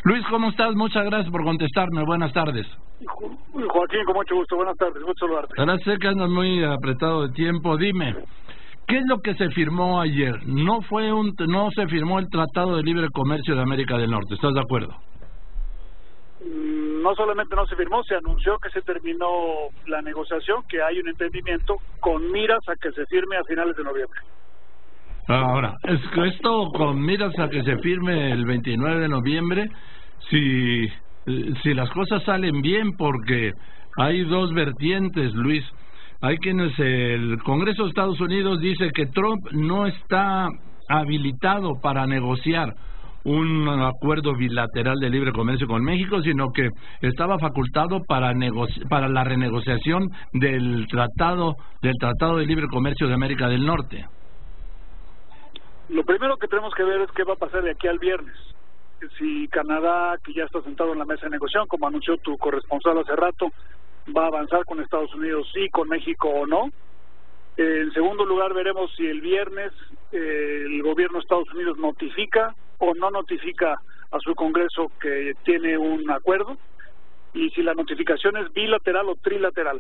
Luis, ¿cómo estás? Muchas gracias por contestarme. Buenas tardes. Joaquín, con mucho gusto. Buenas tardes. Gusto saludarte. Ahora sé que andas muy apretado de tiempo. Dime, ¿qué es lo que se firmó ayer? No se firmó el Tratado de Libre Comercio de América del Norte. ¿Estás de acuerdo? No solamente no se firmó, se anunció que se terminó la negociación, que hay un entendimiento con miras a que se firme a finales de noviembre. Ahora, esto con miras a que se firme el 29 de noviembre, si las cosas salen bien, porque hay dos vertientes, Luis. Hay quienes el Congreso de Estados Unidos dice que Trump no está habilitado para negociar un acuerdo bilateral de libre comercio con México, sino que estaba facultado para la renegociación del tratado de libre comercio de América del Norte. Lo primero que tenemos que ver es qué va a pasar de aquí al viernes. Si Canadá, que ya está sentado en la mesa de negociación, como anunció tu corresponsal hace rato, va a avanzar con Estados Unidos y con México o no. En segundo lugar, veremos si el viernes el gobierno de Estados Unidos notifica o no notifica a su Congreso que tiene un acuerdo, y si la notificación es bilateral o trilateral.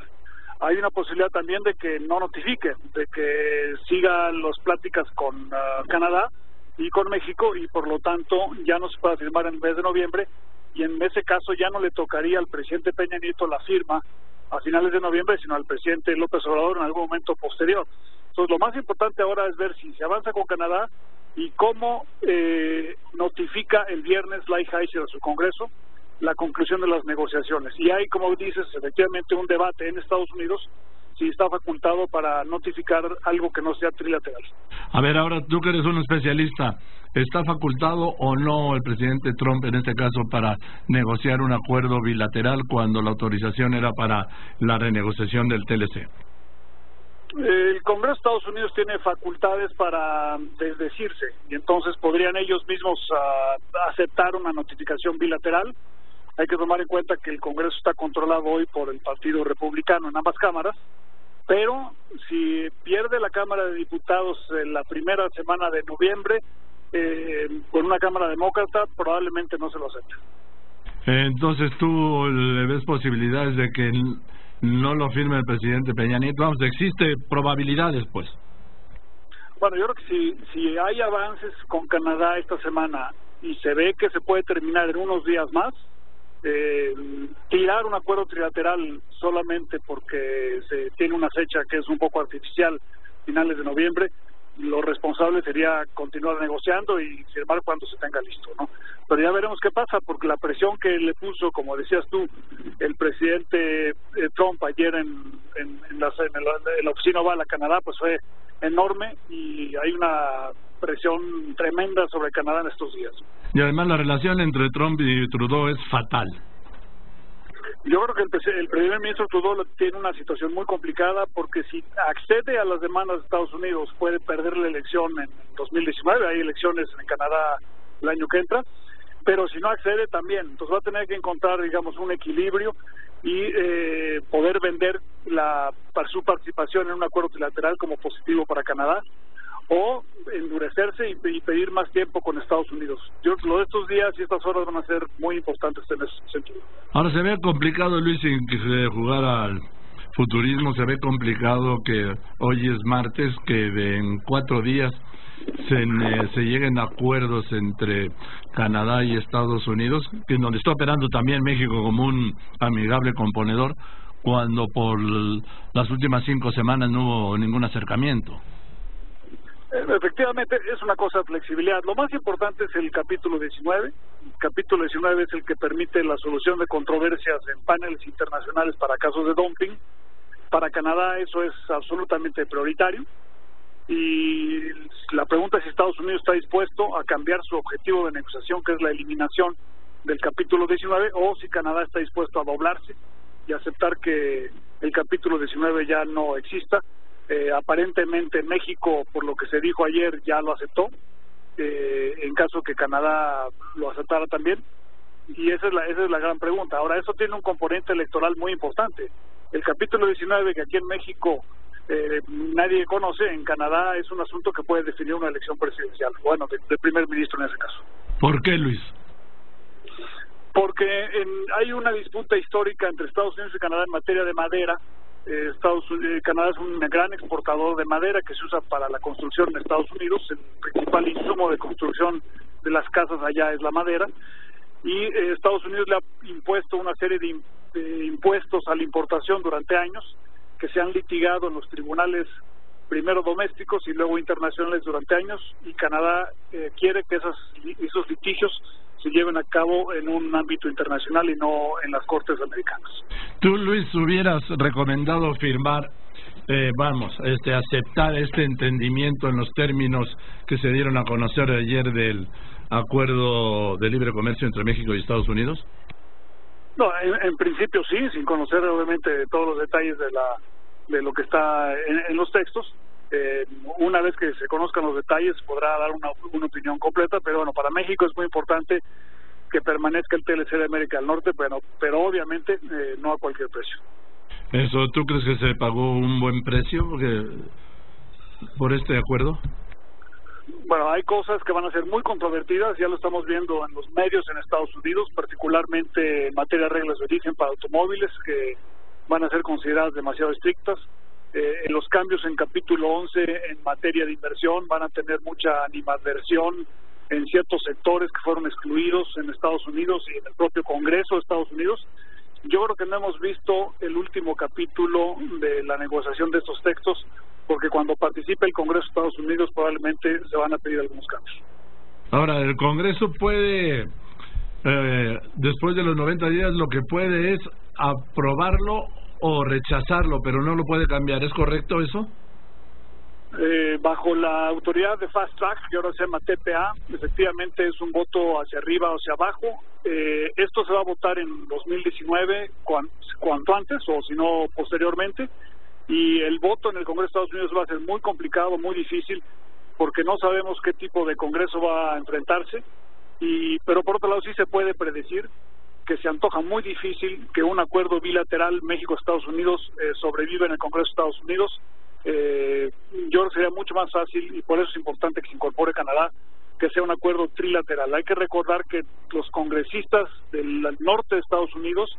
Hay una posibilidad también de que no notifique, de que sigan las pláticas con Canadá y con México, y por lo tanto ya no se pueda firmar en el mes de noviembre, y en ese caso ya no le tocaría al presidente Peña Nieto la firma a finales de noviembre, sino al presidente López Obrador en algún momento posterior. Entonces lo más importante ahora es ver si se avanza con Canadá y cómo notifica el viernes Lighthizer a su Congreso la conclusión de las negociaciones. Y hay, como dices, efectivamente un debate en Estados Unidos si está facultado para notificar algo que no sea trilateral. A ver, ahora tú que eres un especialista, ¿está facultado o no el presidente Trump en este caso para negociar un acuerdo bilateral cuando la autorización era para la renegociación del TLC? El Congreso de Estados Unidos tiene facultades para desdecirse, y entonces podrían ellos mismos aceptar una notificación bilateral. Hay que tomar en cuenta que el Congreso está controlado hoy por el Partido Republicano en ambas cámaras, pero si pierde la Cámara de Diputados en la primera semana de noviembre, con una Cámara Demócrata, probablemente no se lo acepte. Entonces, ¿tú le ves posibilidades de que no lo firme el presidente Peña Nieto? Vamos, existe probabilidades, pues. Bueno, yo creo que si hay avances con Canadá esta semana y se ve que se puede terminar en unos días más, tirar un acuerdo trilateral solamente porque se tiene una fecha que es un poco artificial, finales de noviembre, lo responsable sería continuar negociando y firmar cuando se tenga listo, ¿no? Pero ya veremos qué pasa, porque la presión que le puso, como decías tú, el presidente Trump ayer en la oficina Oval a Canadá, pues fue enorme, y hay una presión tremenda sobre Canadá en estos días. Y además la relación entre Trump y Trudeau es fatal. Yo creo que el primer ministro Trudeau tiene una situación muy complicada, porque si accede a las demandas de Estados Unidos puede perder la elección en 2019, hay elecciones en Canadá el año que entra, pero si no accede también, entonces va a tener que encontrar, digamos, un equilibrio y poder vender su participación en un acuerdo trilateral como positivo para Canadá, o endurecerse y pedir más tiempo con Estados Unidos. Lo de estos días y estas horas van a ser muy importantes en ese sentido. Ahora se ve complicado, Luis, sin que se jugar al futurismo, se ve complicado que hoy es martes, que en 4 días se lleguen a acuerdos entre Canadá y Estados Unidos, en donde está operando también México como un amigable componedor, cuando por las últimas 5 semanas no hubo ningún acercamiento. Efectivamente, es una cosa de flexibilidad. Lo más importante es el capítulo 19. El capítulo 19 es el que permite la solución de controversias en paneles internacionales para casos de dumping. Para Canadá eso es absolutamente prioritario. Y la pregunta es si Estados Unidos está dispuesto a cambiar su objetivo de negociación, que es la eliminación del capítulo 19, o si Canadá está dispuesto a doblarse y aceptar que el capítulo 19 ya no exista. Aparentemente México, por lo que se dijo ayer, ya lo aceptó, en caso que Canadá lo aceptara también, y esa es la gran pregunta. Ahora, eso tiene un componente electoral muy importante. El capítulo 19, que aquí en México nadie conoce, en Canadá es un asunto que puede definir una elección presidencial, bueno, de primer ministro en ese caso. ¿Por qué, Luis? Porque hay una disputa histórica entre Estados Unidos y Canadá en materia de madera. Canadá es un gran exportador de madera que se usa para la construcción en Estados Unidos. El principal insumo de construcción de las casas allá es la madera, y Estados Unidos le ha impuesto una serie de impuestos a la importación durante años, que se han litigado en los tribunales, primero domésticos y luego internacionales, durante años, y Canadá quiere que esos litigios se lleven a cabo en un ámbito internacional y no en las cortes americanas. ¿Tú, Luis, hubieras recomendado firmar, aceptar este entendimiento en los términos que se dieron a conocer ayer del acuerdo de libre comercio entre México y Estados Unidos? No, en principio sí, sin conocer obviamente todos los detalles de lo que está en los textos. Una vez que se conozcan los detalles podrá dar una opinión completa, pero bueno, para México es muy importante que permanezca el TLC de América del Norte, pero obviamente no a cualquier precio. ¿Eso tú crees que se pagó un buen precio por este acuerdo? Bueno, hay cosas que van a ser muy controvertidas, ya lo estamos viendo en los medios en Estados Unidos, particularmente en materia de reglas de origen para automóviles, que van a ser consideradas demasiado estrictas. Los cambios en capítulo 11 en materia de inversión van a tener mucha animadversión en ciertos sectores que fueron excluidos en Estados Unidos y en el propio Congreso de Estados Unidos. Yo creo que no hemos visto el último capítulo de la negociación de estos textos, porque cuando participe el Congreso de Estados Unidos probablemente se van a pedir algunos cambios. Ahora, el Congreso puede, después de los 90 días, lo que puede es aprobarlo o rechazarlo, pero no lo puede cambiar. ¿Es correcto eso? Bajo la autoridad de Fast Track, que ahora se llama TPA, efectivamente es un voto hacia arriba o hacia abajo. Esto se va a votar en 2019, cuanto antes, o si no posteriormente, y el voto en el Congreso de Estados Unidos va a ser muy complicado, muy difícil, porque no sabemos qué tipo de Congreso va a enfrentarse, pero por otro lado sí se puede predecir que se antoja muy difícil que un acuerdo bilateral México-Estados Unidos sobreviva en el Congreso de Estados Unidos. Yo creo que sería mucho más fácil, y por eso es importante que se incorpore Canadá, que sea un acuerdo trilateral. Hay que recordar que los congresistas del norte de Estados Unidos,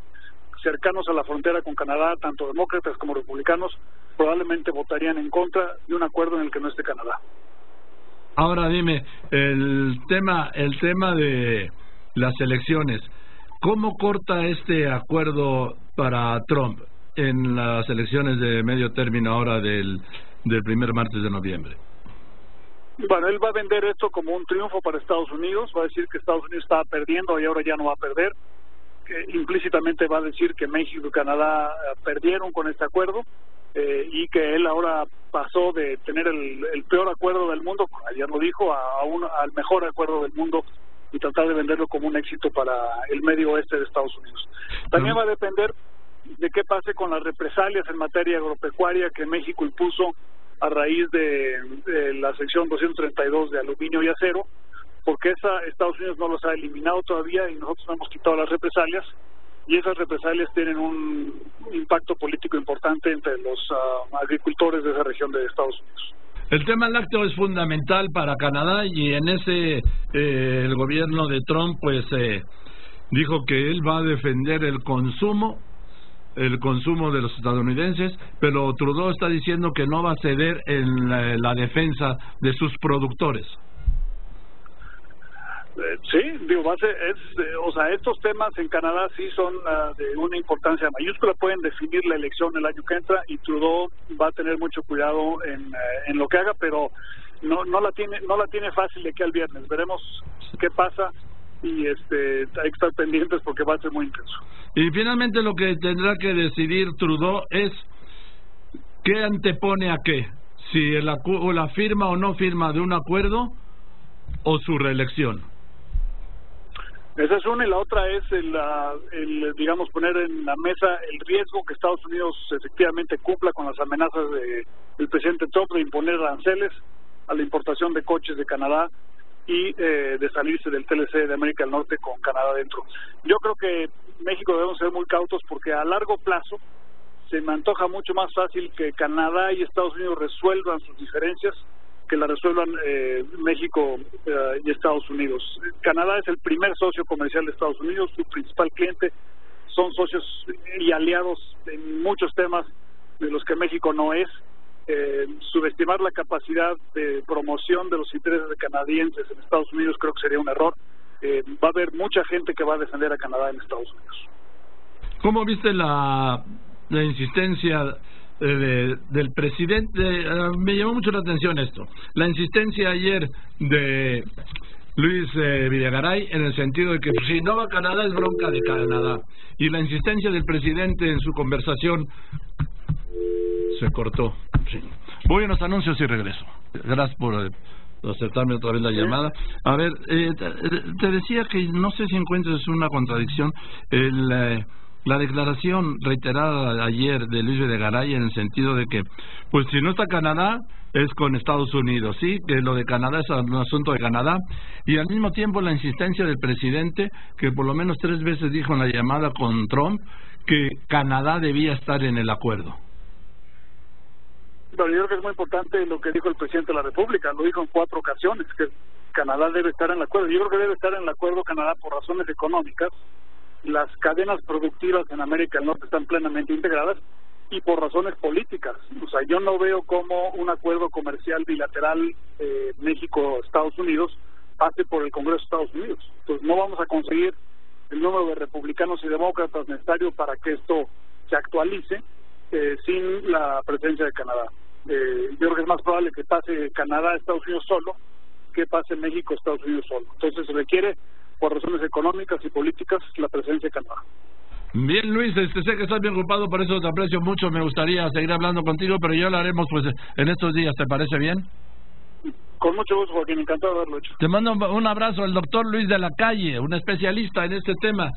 cercanos a la frontera con Canadá, tanto demócratas como republicanos, probablemente votarían en contra de un acuerdo en el que no esté Canadá. Ahora dime, el tema de las elecciones, ¿cómo corta este acuerdo para Trump en las elecciones de medio término ahora del primer martes de noviembre? Bueno, él va a vender esto como un triunfo para Estados Unidos, va a decir que Estados Unidos estaba perdiendo y ahora ya no va a perder. Implícitamente va a decir que México y Canadá perdieron con este acuerdo, y que él ahora pasó de tener el peor acuerdo del mundo, ayer lo dijo, al mejor acuerdo del mundo, y tratar de venderlo como un éxito para el medio oeste de Estados Unidos. También va a depender de qué pase con las represalias en materia agropecuaria que México impuso a raíz de la sección 232 de aluminio y acero, porque Estados Unidos no los ha eliminado todavía y nosotros no hemos quitado las represalias, y esas represalias tienen un impacto político importante entre los agricultores de esa región de Estados Unidos. El tema lácteo es fundamental para Canadá, y en ese el gobierno de Trump pues dijo que él va a defender el consumo de los estadounidenses, pero Trudeau está diciendo que no va a ceder en la defensa de sus productores. Sí, digo, estos temas en Canadá sí son de una importancia mayúscula, pueden definir la elección el año que entra, y Trudeau va a tener mucho cuidado en lo que haga, pero no la tiene fácil de aquí al viernes. Veremos qué pasa, y hay que estar pendientes porque va a ser muy intenso. Y finalmente lo que tendrá que decidir Trudeau es qué antepone a qué, si la firma o no firma de un acuerdo o su reelección. Esa es una, y la otra es digamos, poner en la mesa el riesgo que Estados Unidos efectivamente cumpla con las amenazas del presidente Trump de imponer aranceles a la importación de coches de Canadá y de salirse del TLC de América del Norte con Canadá dentro. Yo creo que México debemos ser muy cautos, porque a largo plazo se me antoja mucho más fácil que Canadá y Estados Unidos resuelvan sus diferencias que la resuelvan México y Estados Unidos. Canadá es el primer socio comercial de Estados Unidos, su principal cliente, son socios y aliados en muchos temas de los que México no es. Subestimar la capacidad de promoción de los intereses de canadienses en Estados Unidos creo que sería un error. Va a haber mucha gente que va a defender a Canadá en Estados Unidos. ¿Cómo viste la insistencia del presidente? Me llamó mucho la atención esto, la insistencia ayer de Luis Videgaray, en el sentido de que si no va a Canadá es bronca de Canadá, y la insistencia del presidente en su conversación. Se cortó. Sí. Voy a los anuncios y regreso. Gracias por aceptarme otra vez la llamada. A ver, te decía que no sé si encuentras una contradicción la declaración reiterada ayer de Luis Videgaray, en el sentido de que, pues si no está Canadá, es con Estados Unidos, sí, que lo de Canadá es un asunto de Canadá, y al mismo tiempo la insistencia del presidente, que por lo menos 3 veces dijo en la llamada con Trump que Canadá debía estar en el acuerdo. Pero yo creo que es muy importante lo que dijo el presidente de la República, lo dijo en 4 ocasiones, que Canadá debe estar en el acuerdo. Yo creo que debe estar en el acuerdo Canadá por razones económicas. Las cadenas productivas en América del Norte están plenamente integradas, y por razones políticas. O sea, yo no veo cómo un acuerdo comercial bilateral México-Estados Unidos pase por el Congreso de Estados Unidos. Entonces no vamos a conseguir el número de republicanos y demócratas necesario para que esto se actualice sin la presencia de Canadá. Yo creo que es más probable que pase Canadá-Estados Unidos solo que pase México-Estados Unidos solo. Entonces se requiere, por razones económicas y políticas, la presencia de Canadá. Bien, Luis, sé que estás bien ocupado, por eso te aprecio mucho. Me gustaría seguir hablando contigo, pero ya lo haremos pues en estos días. ¿Te parece bien? Con mucho gusto, Joaquín, encantado de haberlo hecho. Te mando un abrazo, el doctor Luis de la Calle, un especialista en este tema.